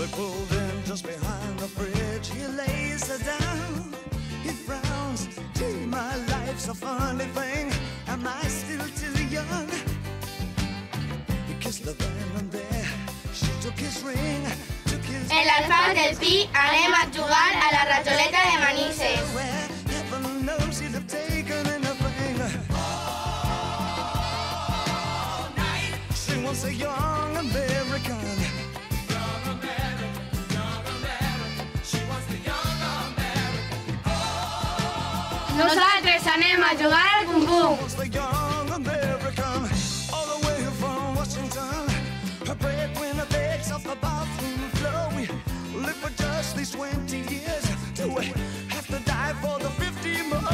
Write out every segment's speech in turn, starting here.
We pulled in just behind the bridge. He lays her down. He frowns. Gee, my life's a funny thing. Am I still too young? He kissed the van and there. She took his ring. Took his. En l'Alfàs del Pi anem a jugar a la ratoleta de Manises. Heaven knows he'd have taken anything. All night. She wants a young American. Young American, young American. She wants the young American. Nosaltres anem a jugar al pum-pum. Wants the young American. All the way from Washington. Her breadwinner begs off the bathroom floor. We live for just these 20 years. Do we have to die for the 50 more?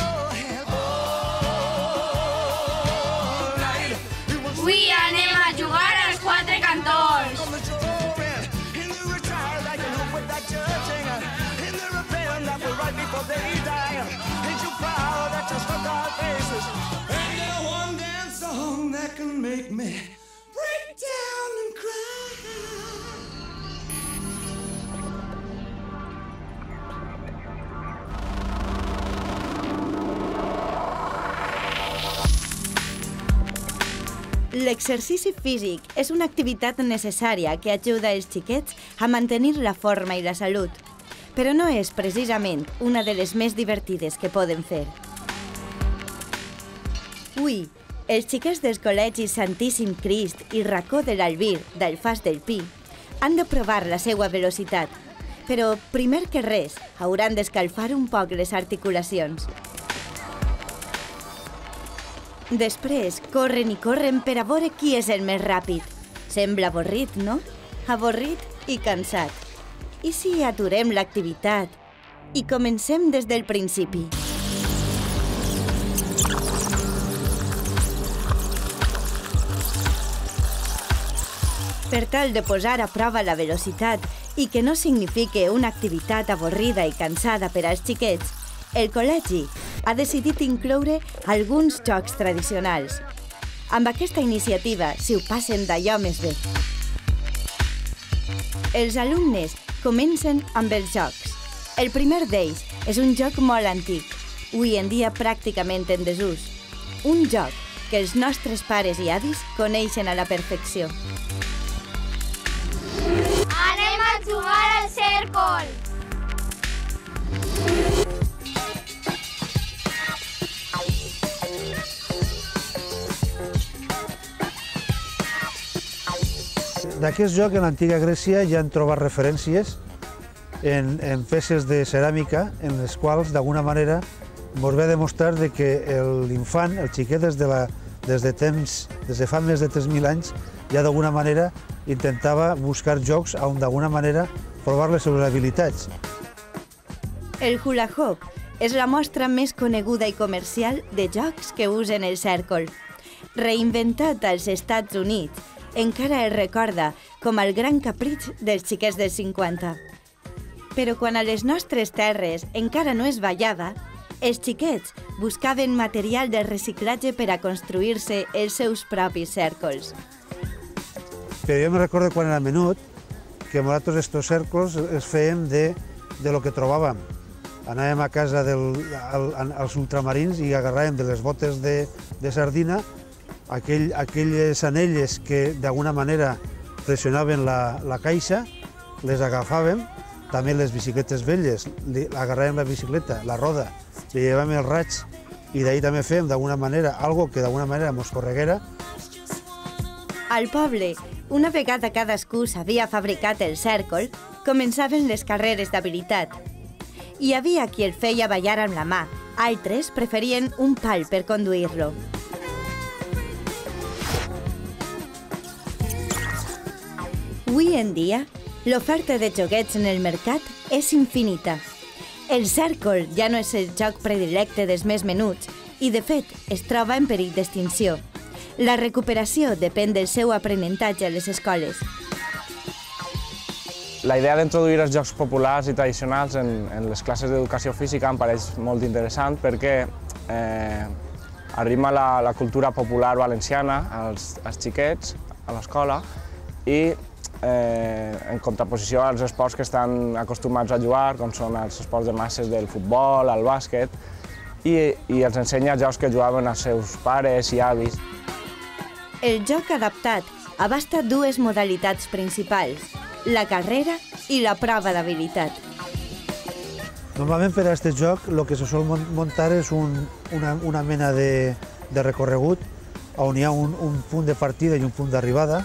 Avui anem a jugar als quatre cantons. L'exercici físic és una activitat necessària que ajuda els xiquets a mantenir la forma i la salut, però no és precisament una de les més divertides que poden fer. Avui, els xiquets dels col·legis Santíssim Crist i Racó de l'Albir d'Alfàs del Pi han de provar la seva velocitat, però, primer que res, hauran d'escalfar un poc les articulacions. Després, corren i corren per a veure qui és el més ràpid. Sembla avorrit, no? Avorrit i cansat. I si aturem l'activitat i comencem des del principi? Per tal de posar a prova la velocitat i que no signifique una activitat avorrida i cansada per als xiquets, el col·legi ha decidit incloure alguns jocs tradicionals. Amb aquesta iniciativa s'ho passen d'allò més bé. Els alumnes comencen amb els jocs. El primer d'ells és un joc molt antic, avui en dia pràcticament en desús. Un joc que els nostres pares i avis coneixen a la perfecció. Anem a jugar al cèrcol. D'aquest joc, en l'antiga Grècia, ja han trobat referències en peces de ceràmica en les quals, d'alguna manera, ens ve a demostrar que l'infant, el xiquet, des de fa més de 3.000 anys, ja d'alguna manera intentava buscar jocs on, d'alguna manera, provar les seves habilitats. El hula hoop és la mostra més coneguda i comercial de jocs que usen el cèrcol. Reinventat als Estats Units, encara es recorda com el gran capritx dels xiquets dels 50. Però quan a les nostres terres encara no es ballava, els xiquets buscaven material de reciclatge per a construir-se els seus propis cèrcols. Però jo me recordo quan era menut que nosaltres estos cèrcols els fèiem de lo que trobàvem. Anàvem a casa dels ultramarins i agarràvem de les botes de sardina aquelles anelles que d'alguna manera pressionaven la caixa, les agafàvem, també les bicicletes velles, agarràvem la bicicleta, la roda, li llevàvem el raig i d'ahir també fèiem d'alguna manera algo que d'alguna manera mos correguera. Al poble, una vegada cadascú s'havia fabricat el cèrcol, començaven les carreres d'habilitat. Hi havia qui el feia ballar amb la mà, altres preferien un pal per conduir-lo. Avui en dia, l'oferta de joguets en el mercat és infinita. El cèrcol ja no és el joc predilecte dels més menuts i, de fet, es troba en perill d'extinció. La recuperació depèn del seu aprenentatge a les escoles. La idea d'introduir els jocs populars i tradicionals en les classes d'educació física em pareix molt interessant perquè arrima la cultura popular valenciana als xiquets, a l'escola, i en contraposició als esports que estan acostumats a jugar, com són els esports de masses del futbol, el bàsquet, i els ensenya jocs que jugaven els seus pares i avis. El joc adaptat abasta dues modalitats principals, la carrera i la prova d'habilitat. Normalment per a aquest joc el que se sol muntar és una mena de recorregut on hi ha un punt de partida i un punt d'arribada.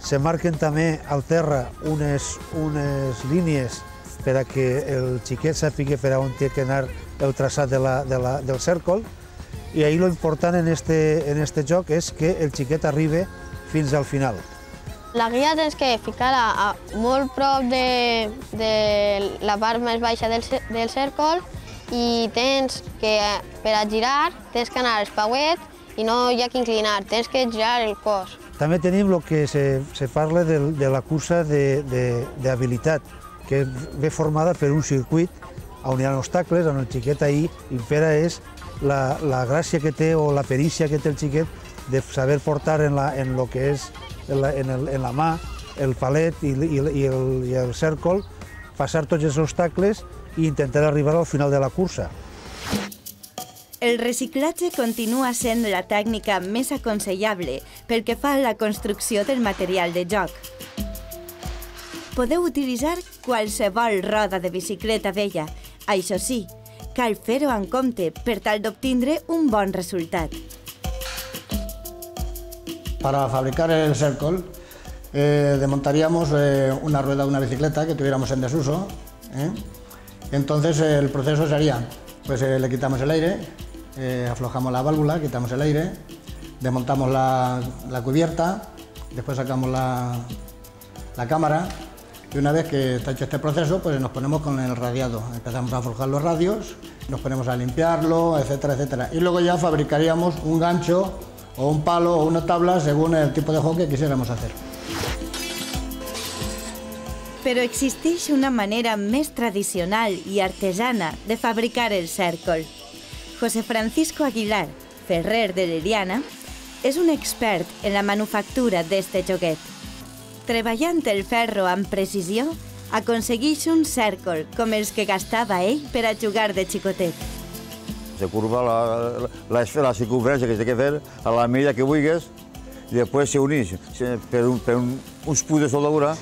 Se marquen també al terra unes línies per a que el xiquet sàpiga per on té que anar el traçat del cèrcol, i ahir l'important en este joc és que el xiquet arribi fins al final. La guia tens que ficar-la molt prop de la part més baixa del cèrcol i tens que, per a girar, tens que anar espauet i no hi ha que inclinar, tens que girar el cos. També tenim el que se parla de la cursa d'habilitat, que ve formada per un circuit on hi ha obstacles, on el xiquet ahir impera és la gràcia que té o la perícia que té el xiquet de saber portar en lo que és en la mà el palet i el cèrcol, passar tots els obstacles i intentar arribar al final de la cursa. El reciclatge continua sent la tècnica més aconsellable pel que fa a la construcció del material de joc. Podeu utilitzar qualsevol roda de bicicleta vella. Això sí, cal fer-ho en compte per tal d'obtindre un bon resultat. Para fabricar el círculo desmontaríamos una rueda de una bicicleta que tuviéramos en desuso. Entonces el proceso sería, pues le quitamos el aire, aflojamos la válvula, quitamos el aire, desmontamos la cubierta, después sacamos la cámara y una vez que está hecho este proceso pues nos ponemos con el radiado, empezamos a aflojar los radios, nos ponemos a limpiarlo, etcétera, etcétera. Y luego ya fabricaríamos un gancho o un palo o una tabla según el tipo de juego que quisiéramos hacer. Però existeix una manera més tradicional i artesana de fabricar el cèrcol. José Francisco Aguilar, ferrer de l'Eliana, és un expert en la manufactura d'este joguet. Treballant el ferro amb precisió, aconsegueix un cèrcol com els que gastava ell per a jugar de xicotet. Se curva la circunferència que s'ha de fer a la medida que vulguis i després s'uneix per uns punts de soldadura,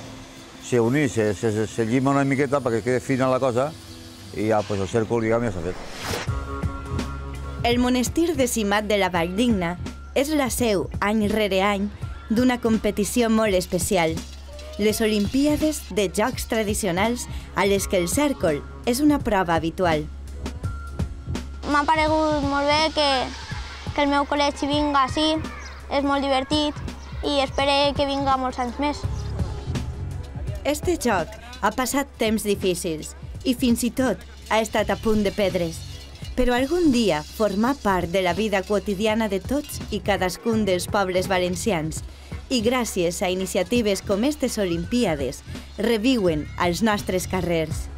s'uneix, se llima una miqueta perquè quedi fina la cosa i ja el cèrcol ja s'ha fet. El monestir de Simat de la Valldigna és la seu, any rere any, d'una competició molt especial, les Olimpíades de Jocs Tradicionals a les que el cèrcol és una prova habitual. M'ha paregut molt bé que el meu col·legi vinga així, és molt divertit i espero que vinga molts anys més. Este joc ha passat temps difícils i fins i tot ha estat a punt de perdre's. Però algun dia formar part de la vida quotidiana de tots i cadascun dels pobles valencians i gràcies a iniciatives com aquestes Olimpíades reviuen als nostres carrers.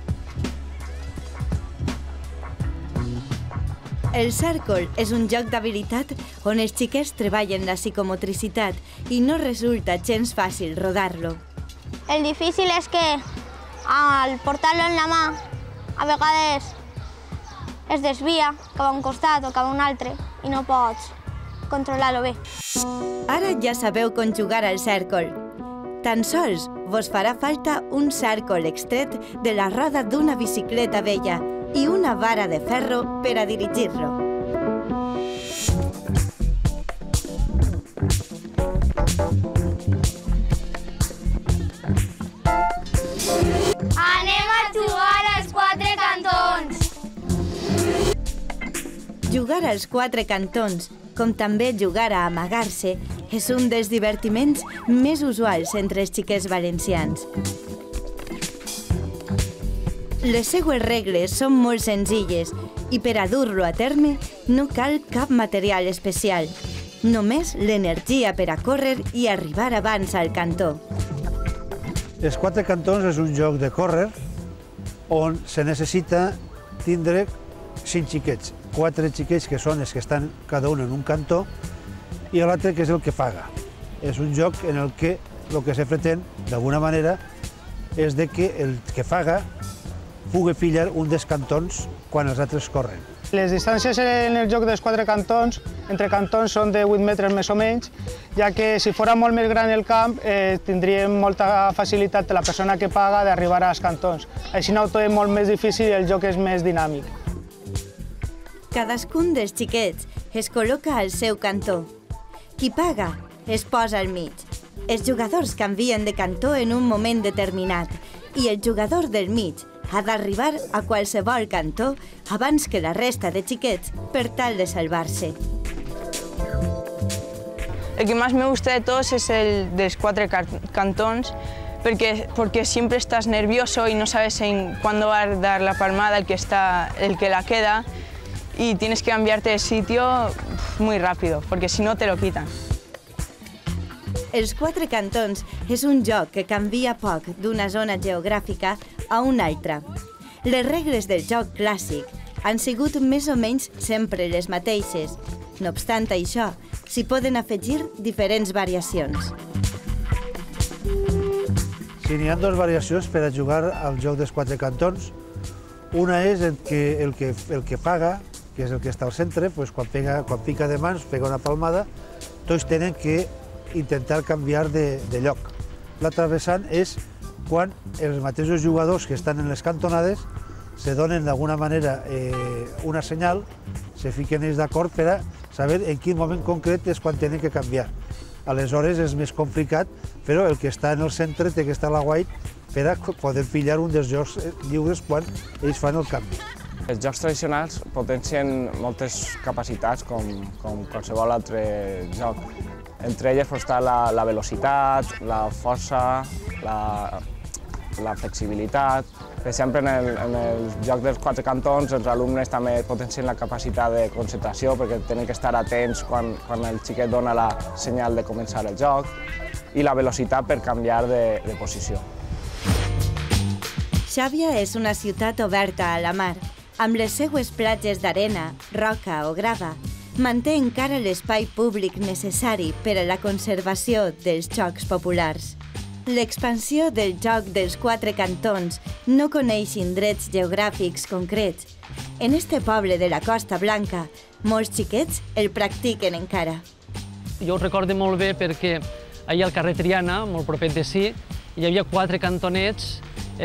El cèrcol és un joc d'habilitat on els xiquets treballen la psicomotricitat i no resulta gens fàcil rodar-lo. El difícil és que al portar-lo en la mà a vegades es desvia cap a un costat o cap a un altre i no pots controlar-lo bé. Ara ja sabeu conjugar el cèrcol. Tan sols vos farà falta un cèrcol extret de la roda d'una bicicleta vella i una vara de ferro per a dirigir-lo. Anem a jugar als quatre cantons! Jugar als quatre cantons, com també jugar a amagar-se, és un dels divertiments més usuals entre els xiquets valencians. Les seues regles són molt senzilles i per a dur-lo a terme no cal cap material especial, només l'energia per a córrer i arribar abans al cantó. Els quatre cantons és un joc de córrer on se necessita tindre 5 xiquets. 4 xiquets que són els que estan cada un en un cantó i l'altre que és el que paga. És un joc en el que el que se pretén, d'alguna manera, és de que el que faga pugui pillar un dels cantons quan els altres corren. Les distàncies en el joc dels 4 cantons, entre cantons, són de 8 metres més o menys, ja que si fos molt més gran el camp tindríem molta facilitat la persona que paga d'arribar als cantons. Així no, tot és molt més difícil i el joc és més dinàmic. Cadascun dels xiquets es col·loca al seu cantó. Qui paga es posa al mig. Els jugadors canvien de cantó en un moment determinat i el jugador del mig ha d'arribar a qualsevol cantó abans que la resta de xiquets per tal de salvar-se. El que más me gusta de todos es el de los 4 cantones, porque siempre estás nervioso y no sabes en cuándo va a dar la palmada el que la queda, y tienes que cambiarte de sitio muy rápido, porque si no te lo quitan. Els 4 cantons és un joc que canvia poc d'una zona geogràfica a una altra. Les regles del joc clàssic han sigut més o menys sempre les mateixes. No obstant això, s'hi poden afegir diferents variacions. Sí, n'hi ha 2 variacions per a jugar al joc dels 4 cantons. Una és el que paga, que és el que està al centre, quan pica de mans, pega una palmada, tots tenen que intentar canviar de lloc. L'altre vessant és quan els mateixos jugadors que estan en les cantonades se donen d'alguna manera una senyal, se fiquen ells d'acord per a saber en quin moment concret és quan tenen que canviar. Aleshores és més complicat, però el que està en el centre té que estar a la guait per a poder pillar un dels jocs lliures quan ells fan el canvi. Els jocs tradicionals potencien moltes capacitats com qualsevol altre joc. Entre elles està la velocitat, la força, la flexibilitat. Per exemple, en el joc dels 4 cantons, els alumnes també potencien la capacitat de concentració perquè tenen que estar atents quan el xiquet dona la senyal de començar el joc, i la velocitat per canviar de posició. Xàbia és una ciutat oberta a la mar, amb les seues platges d'arena, roca o grava. Manté encara l'espai públic necessari per a la conservació dels jocs populars. L'expansió del joc dels 4 cantons no coneix indrets geogràfics concrets. En este poble de la Costa Blanca, molts xiquets el practiquen encara. Jo ho recordo molt bé perquè allà al carrer Triana, molt proper de sí, hi havia 4 cantonets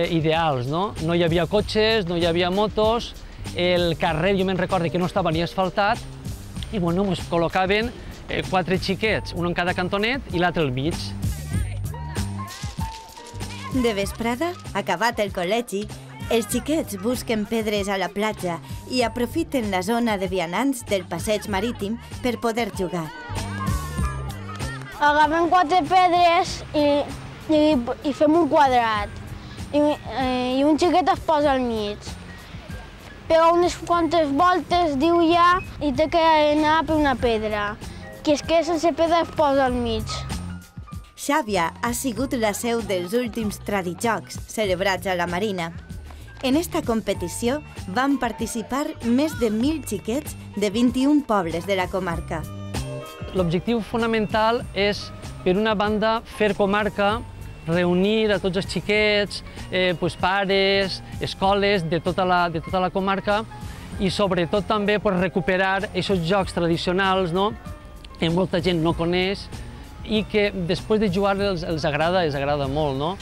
ideals, no? No hi havia cotxes, no hi havia motos, el carrer jo me'n recordo que no estava ni asfaltat, i bueno, ens col·locaven 4 xiquets, un en cada cantonet i l'altre al mig. De vesprada, acabat el col·legi, els xiquets busquen pedres a la platja i aprofiten la zona de vianants del passeig marítim per poder jugar. Agafem 4 pedres i fem un quadrat, i un xiquet es posa al mig. Pega unes quantes voltes, diu ja, i té que anar per una pedra. Qui es queda sense pedra es posa al mig. Xàbia ha sigut la seu dels últims Tradijocs celebrats a la Marina. En esta competició van participar més de 1.000 xiquets de 21 pobles de la comarca. L'objectiu fonamental és, per una banda, fer comarca, reunir a tots els xiquets, pares, escoles de tota la comarca i sobretot també recuperar aquests jocs tradicionals que molta gent no coneix i que després de jugar els agrada molt.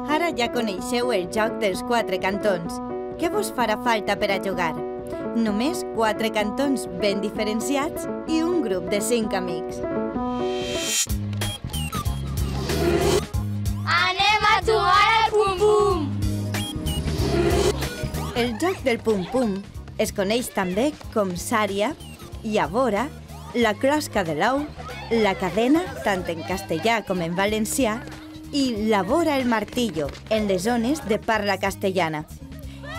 Ara ja coneixeu el joc dels 4 cantons. Què vos farà falta per a jugar? Només 4 cantons ben diferenciats i un grup de 5 amics. Anem a jugar al pum-pum! El joc del pum-pum es coneix també com sària, llavora, la closca de l'ou, la cadena, tant en castellà com en valencià, i la vora el martillo, en les zones de parla castellana.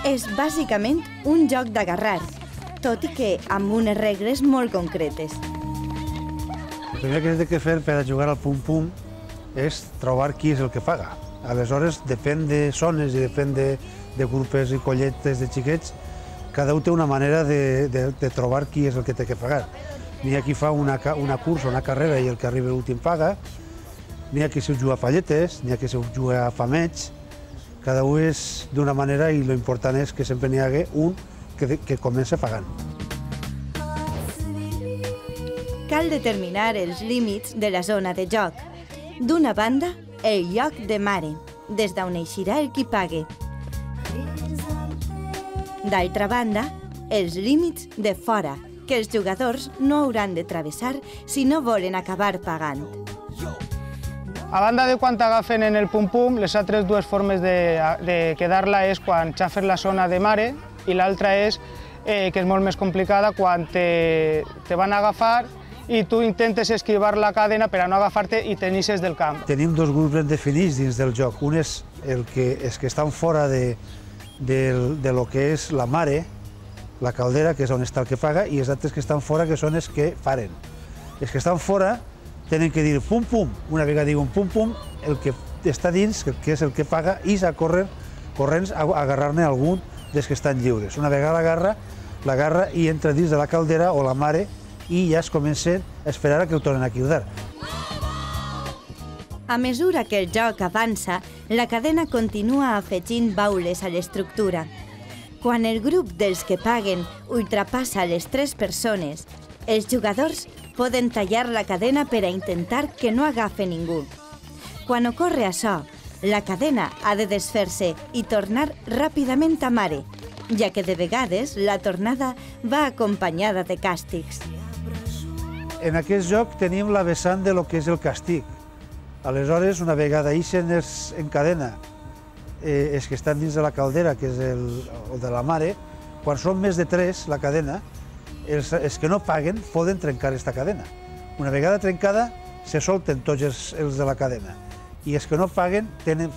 És bàsicament un joc d'agarrar, tot i que amb unes regles molt concretes. El primer que has de fer per a jugar al pum-pum és trobar qui és el que paga. Aleshores, depèn de zones i depèn de grupes i colletes de xiquets, cada un té una manera de trobar qui és el que té que pagar. N'hi ha qui fa una cursa, una carrera, i el que arriba l'últim paga. N'hi ha qui s'ho juga a falletes, n'hi ha qui s'ho juga a fameig, cada un és d'una manera i l'important és que sempre n'hi hagi un que comença pagant. Cal determinar els límits de la zona de joc. D'una banda, el lloc de mare, des d'on eixirà el qui pague. D'altra banda, els límits de fora, que els jugadors no hauran de travessar si no volen acabar pagant. A banda de quan t'agafen en el pum-pum, les altres dues formes de quedar-la és quan xafes la zona de mare i l'altra és, que és molt més complicada, quan te van a agafar i tu intentes esquivar la cadena per a no agafar-te i te n'ixes del camp. Tenim dos grups ben definits dins del joc. Un és els que estan fora de lo que és la mare, la caldera, que és on està el que paga, i els altres que estan fora, que són els que faren. Els que estan fora tenen que dir pum-pum. Una vegada diuen pum-pum, el que està dins, que és el que paga, i s'ha corrents a agarrar-ne algun dels que estan lliures. Una vegada l'agarra i entra dins de la caldera o la mare i ja es comencen a esperar que ho tornen a cridar. A mesura que el joc avança, la cadena continua afegint baules a l'estructura. Quan el grup dels que paguen ultrapassa les 3 persones, els jugadors poden tallar la cadena per a intentar que no agafi ningú. Quan ocorre això, la cadena ha de desfer-se i tornar ràpidament a mare, ja que de vegades la tornada va acompanyada de càstigs. En aquest joc tenim la vessant de lo que és el càstig. Aleshores, una vegada ixen en cadena els que estan dins de la caldera, que és el de la mare, quan són més de 3, la cadena, els que no paguen poden trencar aquesta cadena. Una vegada trencada, se solten tots els de la cadena. I els que no paguen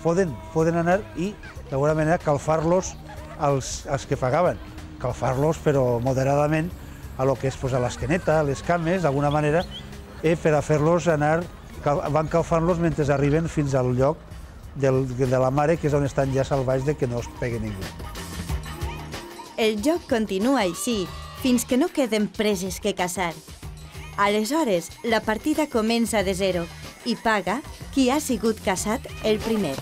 poden anar i, d'alguna manera, calfar-los als que pagaven. Calfar-los, però moderadament, a lo que és a l'esqueneta, a les cames, d'alguna manera, per a fer-los anar, van calfant-los mentre arriben fins al lloc de la mare, que és on estan ja salvats de que no es pegui ningú. El joc continua així, fins que no queden preses que caçar. Aleshores, la partida comença de zero i paga qui ha sigut caçat el primer.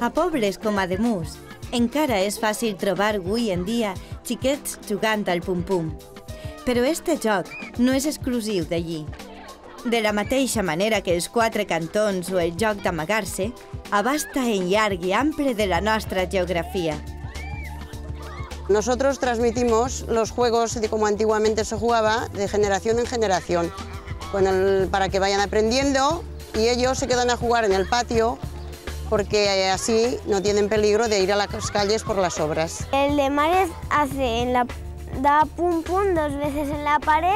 A pobles com Ademús, encara és fàcil trobar avui en dia xiquets jugant al pum-pum. Però este joc no és exclusiu d'allí. De la mateixa manera que els 4 cantons o el joc d'amagar-se, abasta en llarg i ample de la nostra geografía. Nosotros transmitimos los juegos como antiguamente se jugaba, de generación en generación, para que vayan aprendiendo y ellos se quedan a jugar en el patio porque así no tienen peligro de ir a las calles por las obras. El de Mares da pum pum 2 veces en la pared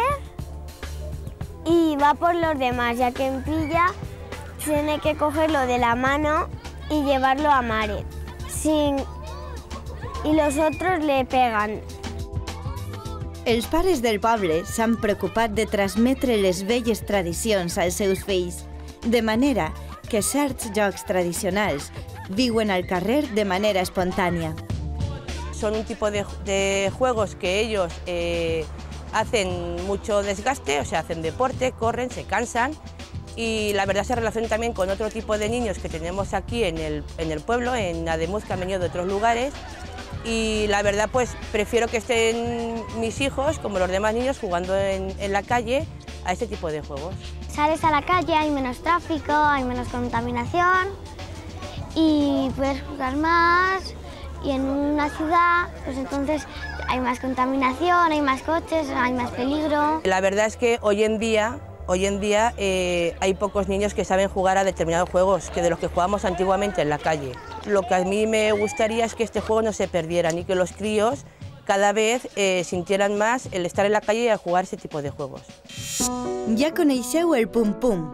y va por los demás, ya que en pilla tiene que cogerlo de la mano y llevarlo a Mare. Y los otros le pegan. Els pares del poble s'han preocupat de transmetre les velles tradicions als seus fills, de manera que certs jocs tradicionals viuen al carrer de manera espontània. Son un tipo de juegos que ellos hacen mucho desgaste, o sea, hacen deporte, corren, se cansan y la verdad se relacionan también con otro tipo de niños que tenemos aquí en el pueblo, en Ademús, que han venido de otros lugares y la verdad pues prefiero que estén mis hijos, como los demás niños, jugando en la calle a este tipo de juegos. Sales a la calle, hay menos tráfico, hay menos contaminación y puedes jugar más. Y en una ciudad, pues entonces hay más contaminación, hay más coches, hay más peligro. La verdad es que hoy en día hay pocos niños que saben jugar a determinados juegos que de los que jugábamos antiguamente en la calle. Lo que a mí me gustaría es que este juego no se perdiera ni que los críos cada vez sintieran más el estar en la calle y a jugar ese tipo de juegos. Ja coneixeu el pum-pum.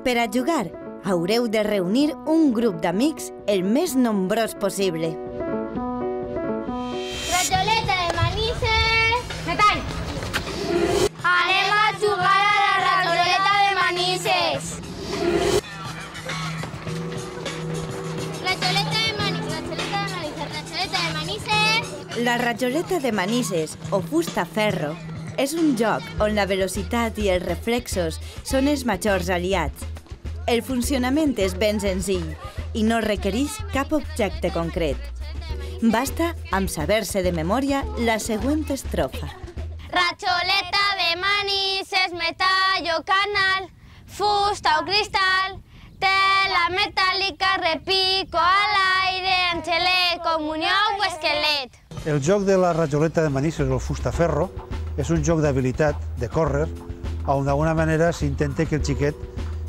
Per a jugar, haureu de reunir un grup d'amics el més nombrós possible. Ratoleta de Manises... Metall! Anem a jugar a la ratoleta de Manises! Ratoleta de Manises... La rajoleta de Manises, o fusta-ferro, és un joc on la velocitat i els reflexos són els majors aliats. El funcionament és ben senzill i no requereix cap objecte concret. Basta amb saber-se de memòria la següent estrofa. Rajoleta de Manises, metall o canal, fusta o cristal, tela metàl·lica, repico a l'aire, angelet, comunió o esquelet. El joc de la rajoleta de Manises o el fusta-ferro és un joc d'habilitat, de córrer, on d'alguna manera s'intenta que el xiquet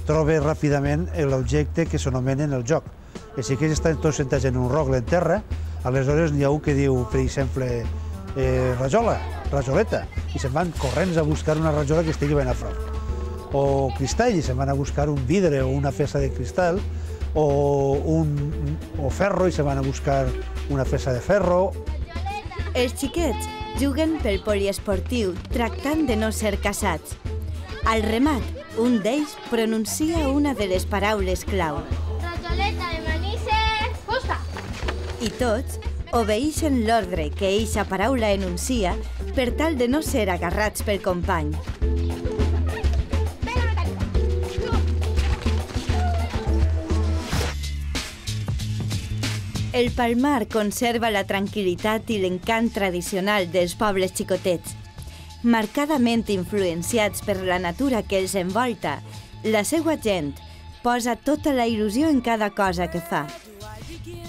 trobi ràpidament l'objecte que s'anomena en el joc. Els xiquets estan tots sentats en un rogle en terra, aleshores n'hi ha un que diu, per exemple, rajoleta, i se'n van corrents a buscar una rajola que estigui ben a prop. O cristall, i se'n van a buscar un vidre o una fesa de cristall, o ferro, i se'n van a buscar una fesa de ferro. Els xiquets juguen pel poliesportiu tractant de no ser casats. Al remat, un d'ells pronuncia una de les paraules clau. Rajoleta de Manises, fusta! I tots obeeixen l'ordre que eixa paraula enuncia per tal de no ser agarrats pel company. El Palmar conserva la tranquil·litat i l'encant tradicional dels pobles xicotets. Marcadament influenciats per la natura que els envolta, la seva gent posa tota la il·lusió en cada cosa que fa.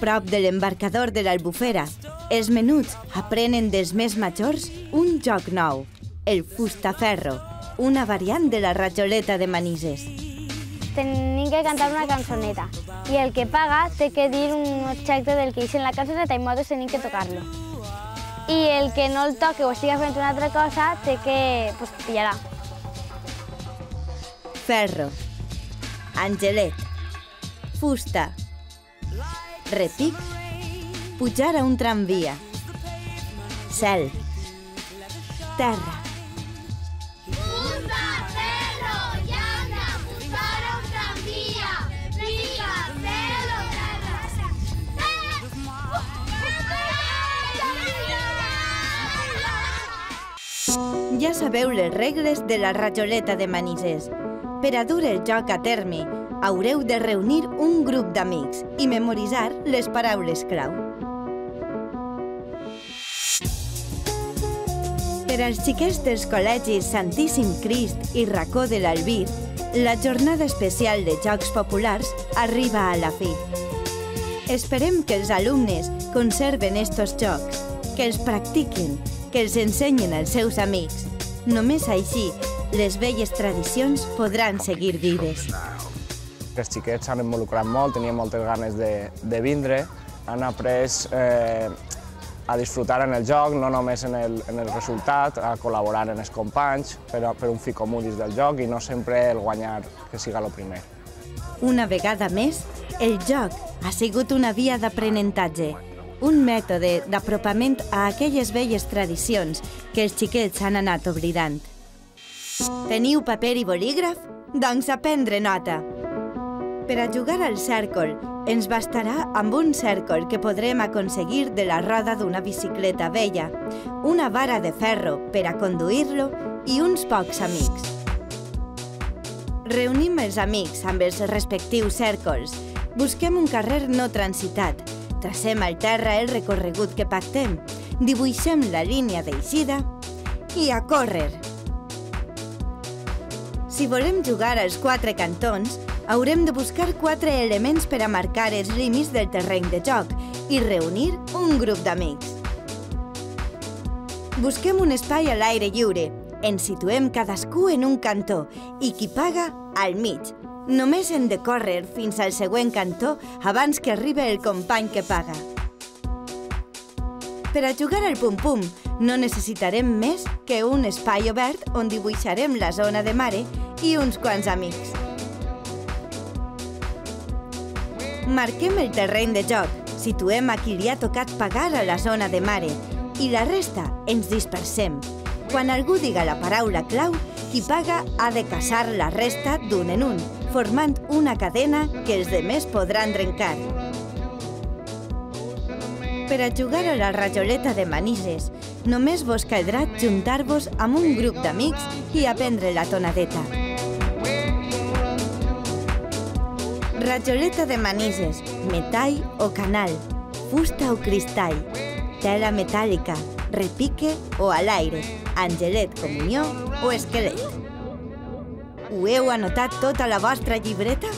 Prop de l'embarcador de l'Albufera, els menuts aprenen dels més majors un joc nou, el fusta-ferro, una variant de la rajoleta de Manises. Tenim que cantar una cançoneta i el que paga té que dir un objecte del que dice en la cançoneta i nosaltres tenim que tocar-lo. I el que no el toque o estigui fent una altra cosa té que pillarà. Ferro, angelet, fusta, repic, pujar a un tramvia, cel, terra. Ja sabeu les regles de la rajoleta de Manises. Per a dur el joc a terme, haureu de reunir un grup d'amics i memoritzar les paraules clau. Per als xiquets dels col·legis Santíssim Crist i Racó de l'Albir, la jornada especial de Jocs Populars arriba a la fi. Esperem que els alumnes conserven estos jocs, que els practiquin, que els ensenyen als seus amics. Només així, les velles tradicions podran seguir vives. Els xiquets s'han involucrat molt, tenien moltes ganes de vindre, han après a disfrutar en el joc, no només en el resultat, a col·laborar amb els companys per un fi comú dins del joc i no sempre el guanyar que siga el primer. Una vegada més, el joc ha sigut una via d'aprenentatge, un mètode d'apropament a aquelles velles tradicions que els xiquets han anat oblidant. Teniu paper i bolígraf? Doncs a prendre nota. Per a jugar al cèrcol, ens bastarà amb un cèrcol que podrem aconseguir de la roda d'una bicicleta vella, una vara de ferro per a conduir-lo i uns pocs amics. Reunim els amics amb els respectius cèrcols, busquem un carrer no transitat, tracem al terra el recorregut que pactem, dibuixem la línia d'eixida i a córrer. Si volem jugar als 4 cantons, haurem de buscar 4 elements per a marcar els límits del terreny de joc i reunir un grup d'amics. Busquem un espai a l'aire lliure, ens situem cadascú en un cantó i qui paga, al mig. Només hem de córrer fins al següent cantó abans que arribi el company que paga. Per a jugar al pum-pum no necessitarem més que un espai obert on dibuixarem la zona de mare i uns quants amics. Marquem el terreny de joc, situem a qui li ha tocat pagar a la zona de mare i la resta ens dispersem. Quan algú diga la paraula clau, qui paga ha de caçar la resta d'un en un, formant una cadena que els demés podran trencar. Per a jugar a la rajoleta de Manises, només vos caldrà juntar-vos amb un grup d'amics i aprendre la tonadeta. Rajoleta de Manises, metall o canal, fusta o cristall, tela metàl·lica, repique o a l'aire, angelet, comunió o esquelet. Ho heu anotat tot a la vostra llibreta?